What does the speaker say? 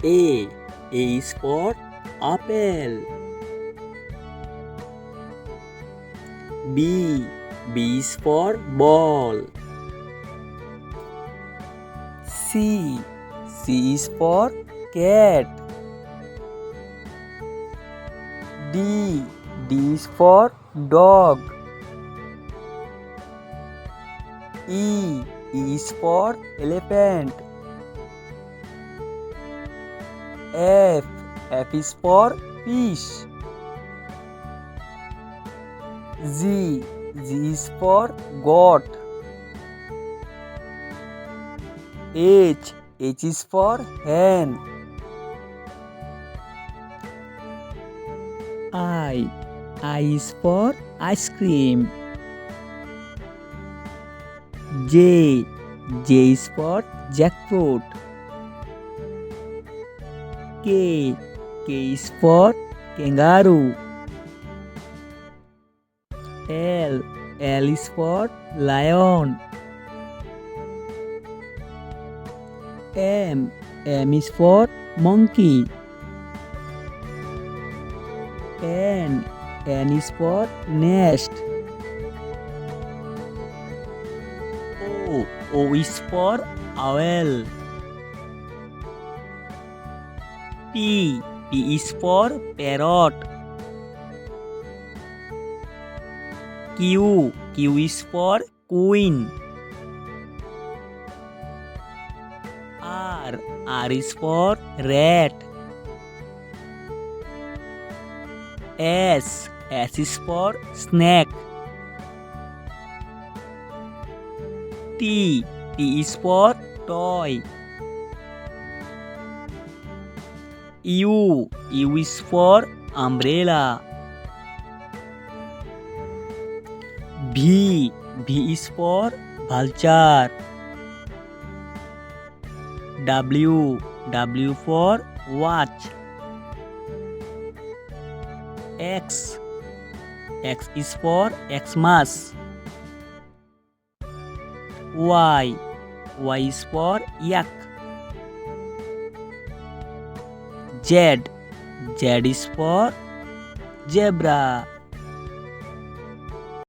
A. A is for apple. B. B is for ball. C. C is for cat. D. D is for dog. E. E is for elephant. F. F is for fish. Z. Z is for goat. H. H is for hen. I. I is for ice cream. J. J is for jackfruit. K. K is for kangaroo. L. L is for lion. M. M is for monkey. N. N is for nest. O. O is for owl. P. P is for parrot. Q. Q is for queen. R. R is for rat. S. S is for snake. T. T is for toy. U. U is for umbrella. V. V is for vulture. W. W for watch. X. X is for Xmas. Y. Y is for yak. Z. Z is for zebra.